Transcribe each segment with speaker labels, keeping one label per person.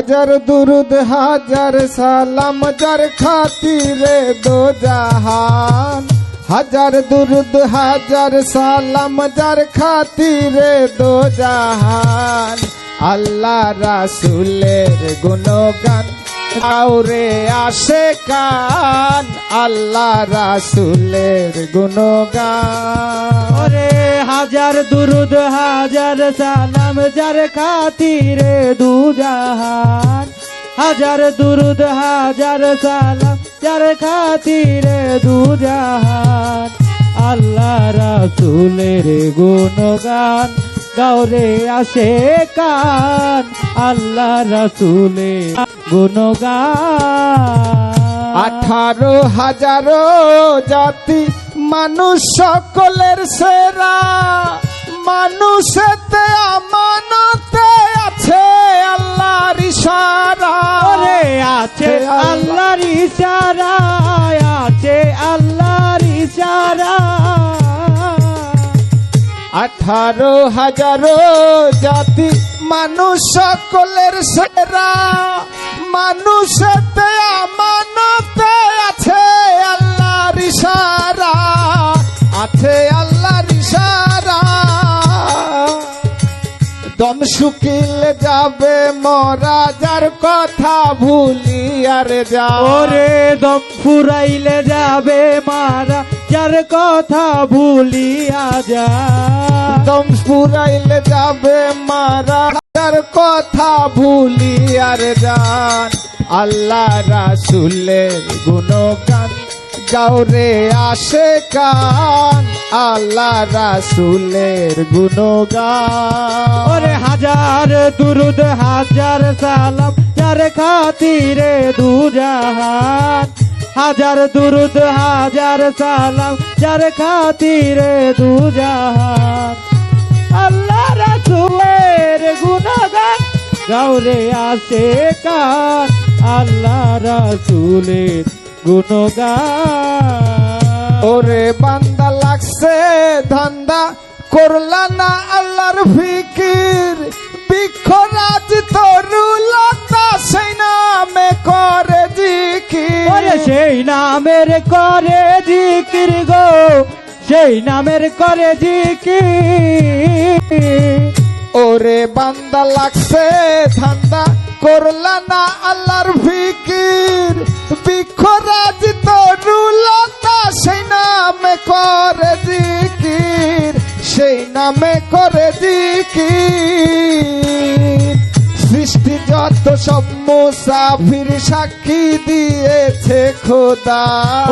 Speaker 1: হাজার দুরুদ হাজার সালাম যার খাতিরে দো জাহান, হাজার দুরুদ হাজার সালাম যার খাতিরে দো জাহান। আল্লাহ রাসূলের গুণগান গাওরে আশিকান, আল্লাহ রাসূলের গুণগান।
Speaker 2: ওরে হাজার দুরুদ হাজার সালাম যার খাতিরে দু জাহান, হাজার দুরুদ হাজার সালাম যার খাতিরে দু জাহান। আল্লাহ রাসূলের গুণগান গাওরে আশিকান, আল্লাহ রাসূলের গুণগান।
Speaker 1: 18,000 জাতি মানুষ সকলের সেরা, মানুষেতে আমানতে আছে আল্লাহর ইশারা।
Speaker 2: ওরে আছে আল্লাহর ইশারা, আছে আল্লাহর ইশারা।
Speaker 1: 18,000 জাতি মানুষ সকলের সেরা, মানুষেতে আমানতে আছে আল্লাহর ইশারা, আছে আল্লাহর ইশারা। দম শুকিলে যাবে মরা যার কথা ভুলি আর যা।
Speaker 2: ওরে দম ফুরাইলে যাবে মারা যার কথা ভুলিয়া যা।
Speaker 1: দম ফুরাইলে যাবে মারা যার কথা ভুলি আর যান। আল্লাহ রাসূলের গুণগান গাওরে আশিকান, আল্লাহ রাসূলের গুণগান।
Speaker 2: ওরে হাজার দুরুদ হাজার সালাম যার খাতিরে দু জাহান, হাজার দুরুদ হাজার সালাম যার খাতিরে দু জাহান। আল্লাহ রাসূলের গুণগান গাওরে আশিকান, আল্লাহ রাসূলের গুণগান।
Speaker 1: ওরে বান্দা লাগছে ধান্দা করলা না আল্লাহর ফিকির, বৃক্ষরাজ তরুলতা সেই নামে করে জিকির।
Speaker 2: ওরে সেই নামের করে জিকির গো, সেই নামের করে জিকির।
Speaker 1: ওরে বান্দা লাগছে ধান্দা করলা না আল্লাহর ফিকির, বৃক্ষরাজ তরুলতা সেই নামে করে জিকির, সেই নামে করে জিকির। সৃষ্টি যত সব মুসাফির সাক্ষী দিয়েছে খোদা।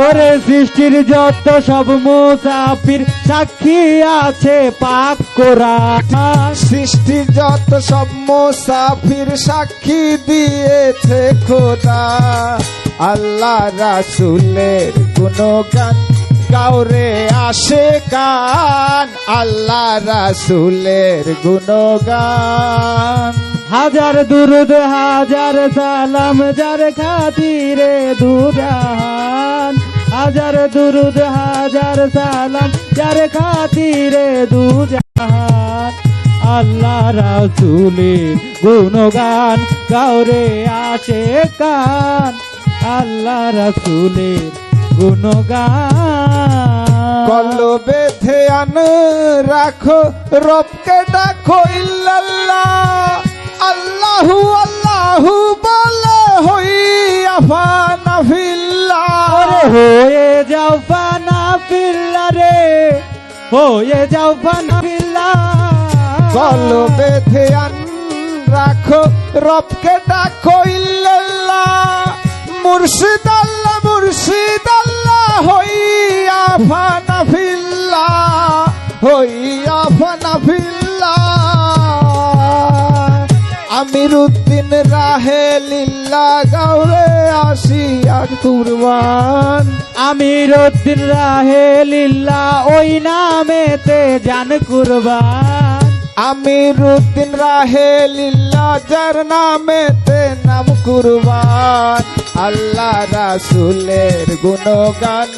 Speaker 2: ওরে সৃষ্টির যত সব মুসাফির সাক্ষী আছে পাক কোরআন।
Speaker 1: সৃষ্টির যত সব মুসাফির সাক্ষী দিয়েছে খোদা। আল্লাহ রাসূলের গুণগান গাওরে আশিকান, আল্লাহ রাসূলের গুণগান।
Speaker 2: হাজার দুরুদ হাজার সালাম যার খাতিরে দু জাহান, হাজার দুরুদ হাজার সালাম যার খাতিরে দু জাহান। আল্লাহ রাসূলের গুণগান গাওরে আশিকান, আল্লাহ রাসূলের গুণগান।
Speaker 1: কলবে ধ্যান রাখো রবকে ডাকো ইল্লাল্লাহ, আল্লাহু আল্লাহু বলে হইয়া ফানা ফিল্লাহ।
Speaker 2: ওরে হয়ে যাও ফানা ফিল্লাহ রে, হয়ে যাও ফানা ফিল্লাহ।
Speaker 1: কলবে ধ্যান রাখো রবকে ডাকো ইল্লাল্লাহ, মুর্শিদ আল্লাহ মুর্শিদ আল্লাহ হইয়া ফানা ফিল্লাহ, হইয়া ফানা ফিল্লাহ। আমিরউদ্দিন রাহে লিল্লাহ গাওরে আশিয়া কুরবান।
Speaker 2: আমিরউদ্দিন রাহে লিল্লাহ ওই নামেতে জান কুরবান।
Speaker 1: আমিরউদ্দিন রাহে লিল্লাহ যার নামেতে নাম কুরবান আল্লাহ রাসূলের গুণগান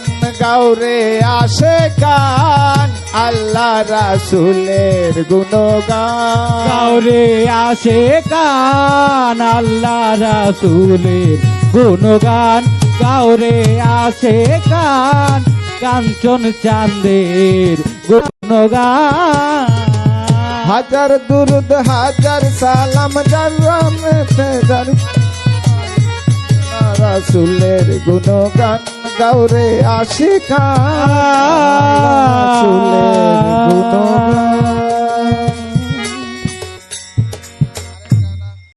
Speaker 1: গাওরে আশিকান আল্লাহ রাসূলের গুণগান
Speaker 2: গাওরে আসে কান আল্লাহ রাসূলের গুণগান গাওরে আসে কান কাঞ্চন চাঁদের গুণগান
Speaker 1: হাজার দুরুদ হাজার সালাম যার রহমতে যার রাসূলের গুণগান গাওরে আশিকান রাসূলের গুণগান